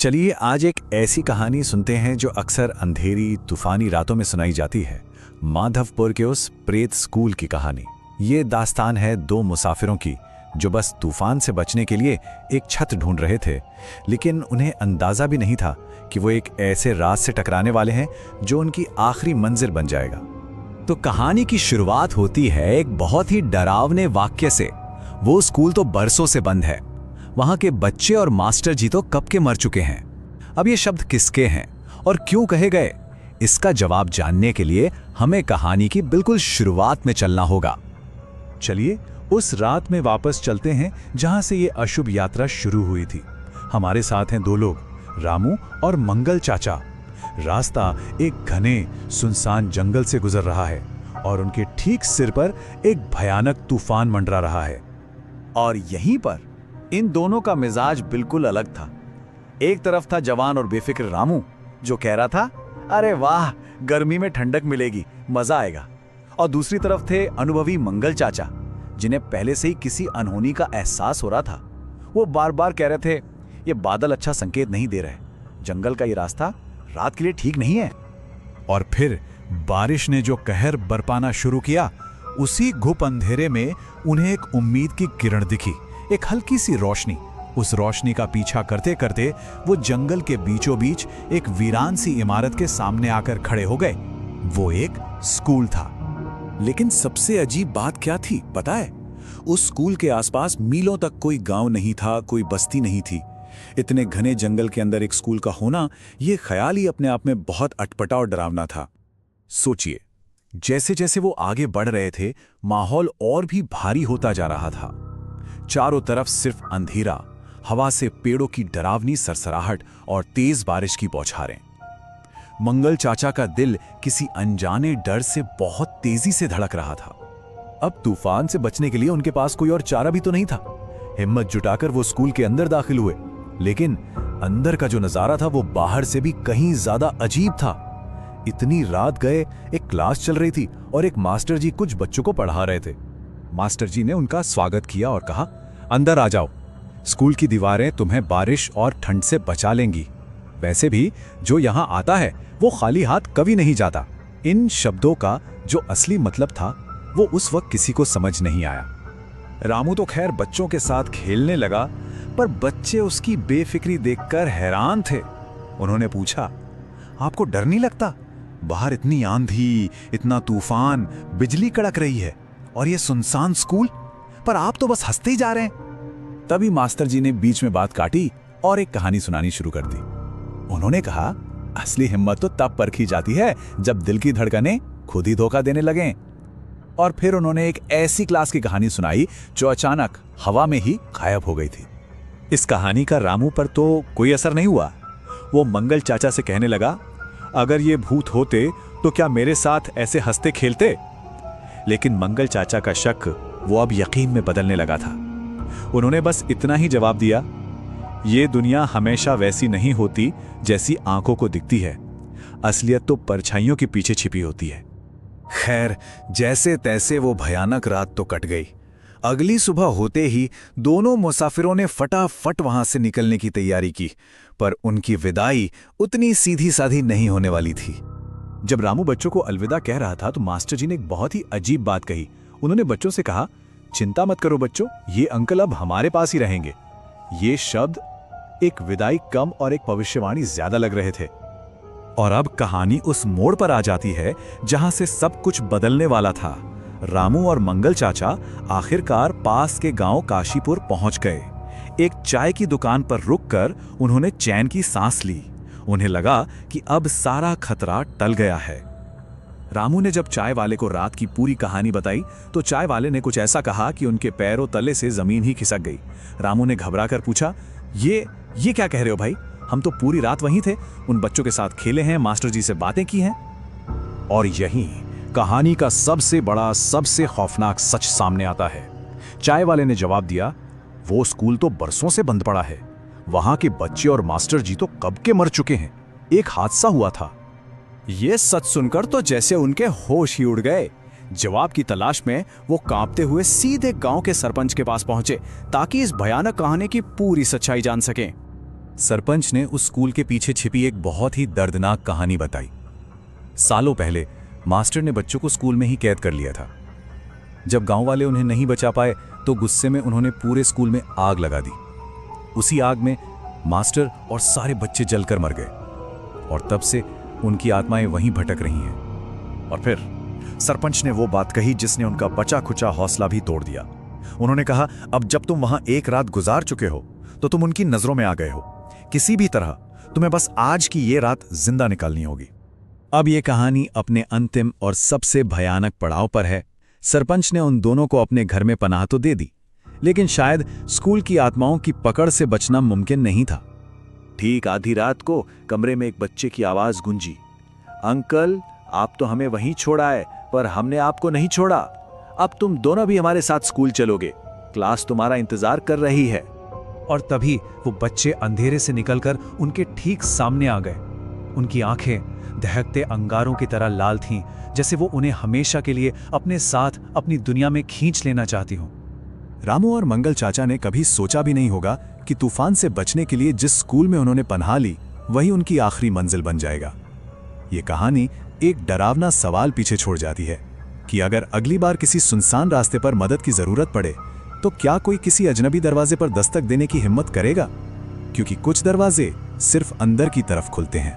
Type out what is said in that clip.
चलिए आज एक ऐसी कहानी सुनते हैं जो अक्सर अंधेरी तूफानी रातों में सुनाई जाती है। माधवपुर के उस प्रेत स्कूल की कहानी। ये दास्तान है दो मुसाफिरों की जो बस तूफान से बचने के लिए एक छत ढूंढ रहे थे, लेकिन उन्हें अंदाजा भी नहीं था कि वो एक ऐसे रात से टकराने वाले हैं जो उनकी आखिरी मंजिल बन जाएगा। तो कहानी की शुरुआत होती है एक बहुत ही डरावने वाक्य से। वो स्कूल तो बरसों से बंद है, वहां के बच्चे और मास्टर जी तो कब के मर चुके हैं। अब ये शब्द किसके हैं और क्यों कहे गए, इसका जवाब जानने के लिए हमें कहानी की बिल्कुल शुरुआत में चलना होगा। चलिए उस रात में वापस चलते हैं जहां से ये अशुभ यात्रा शुरू हुई थी। हमारे साथ हैं दो लोग, रामू और मंगल चाचा। रास्ता एक घने सुनसान जंगल से गुजर रहा है और उनके ठीक सिर पर एक भयानक तूफान मंडरा रहा है। और यहीं पर इन दोनों का मिजाज बिल्कुल अलग था। एक तरफ था जवान और बेफिक्र रामू जो कह रहा था, अरे वाह, गर्मी में ठंडक मिलेगी, मजा आएगा। और दूसरी तरफ थे अनुभवी मंगल चाचा जिन्हें पहले से ही किसी अनहोनी का एहसास हो रहा था। वो बार बार कह रहे थे, ये बादल अच्छा संकेत नहीं दे रहे, जंगल का ये रास्ता रात के लिए ठीक नहीं है। और फिर बारिश ने जो कहर बरपाना शुरू किया, उसी घुप अंधेरे में उन्हें एक उम्मीद की किरण दिखी, एक हल्की सी रोशनी। उस रोशनी का पीछा करते करते वो जंगल के बीचों बीच एक वीरान सी इमारत के सामने आकर खड़े हो गए। वो एक स्कूल था। लेकिन सबसे अजीब बात क्या थी पता है? उस स्कूल के आसपास मीलों तक कोई गांव नहीं था, कोई बस्ती नहीं थी। इतने घने जंगल के अंदर एक स्कूल का होना, ये ख्याल ही अपने आप में बहुत अटपटा और डरावना था। सोचिए, जैसे जैसे वो आगे बढ़ रहे थे, माहौल और भी भारी होता जा रहा था। चारों तरफ सिर्फ अंधेरा, हवा से पेड़ों की डरावनी सरसराहट और तेज बारिश की बौछारें। मंगल चाचा का दिल किसी अनजाने डर से बहुत तेजी से धड़क रहा था। अब तूफान से बचने के लिए उनके पास कोई और चारा भी तो नहीं था। हिम्मत जुटाकर वो स्कूल के अंदर दाखिल हुए, लेकिन अंदर का जो नजारा था वो बाहर से भी कहीं ज्यादा अजीब था। इतनी रात गए एक क्लास चल रही थी और एक मास्टर जी कुछ बच्चों को पढ़ा रहे थे। मास्टर जी ने उनका स्वागत किया और कहा, अंदर आ जाओ, स्कूल की दीवारें तुम्हें बारिश और ठंड से बचा लेंगी। वैसे भी जो यहाँ आता है वो खाली हाथ कभी नहीं जाता। इन शब्दों का जो असली मतलब था वो उस वक्त किसी को समझ नहीं आया। रामू तो खैर बच्चों के साथ खेलने लगा, पर बच्चे उसकी बेफिक्री देखकर हैरान थे। उन्होंने पूछा, आपको डर नहीं लगता? बाहर इतनी आंधी, इतना तूफान, बिजली कड़क रही है और ये सुनसान स्कूल, पर आप तो बस हंसते ही जा रहे हैं। तभी मास्टर जी ने बीच में बात काटी और एक कहानी सुनानी शुरू कर दी। उन्होंने कहा, असली हिम्मत तो तब परखी जाती है जब दिल की धड़कनें खुद ही धोखा देने लगें। और फिर उन्होंने एक ऐसी क्लास की कहानी सुनाई जो अचानक हवा में ही गायब हो गई थी। इस कहानी का रामू पर तो कोई असर नहीं हुआ। वो मंगल चाचा से कहने लगा, अगर ये भूत होते तो क्या मेरे साथ ऐसे हंसते खेलते? लेकिन मंगल चाचा का शक वो अब यकीन में बदलने लगा था। उन्होंने बस इतना ही जवाब दिया, ये दुनिया हमेशा वैसी नहीं होती जैसी आंखों को दिखती है। असलियत तो परछाइयों के पीछे छिपी होती है। खैर, जैसे तैसे वो भयानक रात तो कट गई। अगली सुबह होते ही दोनों मुसाफिरों ने फटाफट वहां से निकलने की तैयारी की, पर उनकी विदाई उतनी सीधी साधी नहीं होने वाली थी। जब रामू बच्चों को अलविदा कह रहा था तो मास्टर जी ने एक बहुत ही अजीब बात कही। उन्होंने बच्चों से कहा, चिंता मत करो बच्चों, ये अंकल अब हमारे पास ही रहेंगे। ये शब्द एक विदाई कम और एक भविष्यवाणी ज्यादा लग रहे थे। और अब कहानी उस मोड़ पर आ जाती है जहां से सब कुछ बदलने वाला था। रामू और मंगल चाचा आखिरकार पास के गांव काशीपुर पहुंच गए। एक चाय की दुकान पर रुककर उन्होंने चैन की सांस ली। उन्हें लगा कि अब सारा खतरा टल गया है। रामू ने जब चाय वाले को रात की पूरी कहानी बताई तो चाय वाले ने कुछ ऐसा कहा कि उनके पैरों तले से जमीन ही खिसक गई। रामू ने घबराकर पूछा, ये क्या कह रहे हो भाई? हम तो पूरी रात वहीं थे, उन बच्चों के साथ खेले हैं, मास्टर जी से बातें की हैं। और यहीं कहानी का सबसे बड़ा, सबसे खौफनाक सच सामने आता है। चाय वाले ने जवाब दिया, वो स्कूल तो बरसों से बंद पड़ा है। वहां के बच्चे और मास्टर जी तो कब के मर चुके हैं। एक हादसा हुआ था। ये सच सुनकर तो जैसे उनके होश ही उड़ गए। जवाब की तलाश में वो कांपते हुए सीधे गांव के सरपंच के पास पहुंचे ताकि इस भयानक कहानी की पूरी सच्चाई जान सकें। सरपंच ने उस स्कूल के पीछे छिपी एक बहुत ही दर्दनाक कहानी बताई। सालों पहले मास्टर ने बच्चों को स्कूल में ही कैद कर लिया था। जब गांव वाले उन्हें नहीं बचा पाए तो गुस्से में उन्होंने पूरे स्कूल में आग लगा दी। उसी आग में मास्टर और सारे बच्चे जलकर मर गए और तब से उनकी आत्माएं वहीं भटक रही हैं। और फिर सरपंच ने वो बात कही जिसने उनका बचा खुचा हौसला भी तोड़ दिया। उन्होंने कहा, अब जब तुम वहां एक रात गुजार चुके हो तो तुम उनकी नजरों में आ गए हो। किसी भी तरह तुम्हें बस आज की ये रात जिंदा निकालनी होगी। अब ये कहानी अपने अंतिम और सबसे भयानक पड़ाव पर है। सरपंच ने उन दोनों को अपने घर में पनाह तो दे दी, लेकिन शायद स्कूल की आत्माओं की पकड़ से बचना मुमकिन नहीं था। ठीक आधी रात को कमरे में एक बच्चे की आवाज गूंजी, अंकल आप तो हमें वहीं छोड़ा है, पर हमने आपको नहीं छोड़ा। अब तुम दोनों भी हमारे साथ स्कूल चलोगे, क्लास तुम्हारा इंतजार कर रही है। और तभी वो बच्चे अंधेरे से निकलकर उनके ठीक सामने आ गए। उनकी आंखें दहकते अंगारों की तरह लाल थीं, जैसे वो उन्हें हमेशा के लिए अपने साथ अपनी दुनिया में खींच लेना चाहती हों। रामू और मंगल चाचा ने कभी सोचा भी नहीं होगा कि तूफान से बचने के लिए जिस स्कूल में उन्होंने पनाह ली वही उनकी आखिरी मंजिल बन जाएगा। ये कहानी एक डरावना सवाल पीछे छोड़ जाती है कि अगर अगली बार किसी सुनसान रास्ते पर मदद की जरूरत पड़े तो क्या कोई किसी अजनबी दरवाजे पर दस्तक देने की हिम्मत करेगा? क्योंकि कुछ दरवाजे सिर्फ अंदर की तरफ खुलते हैं।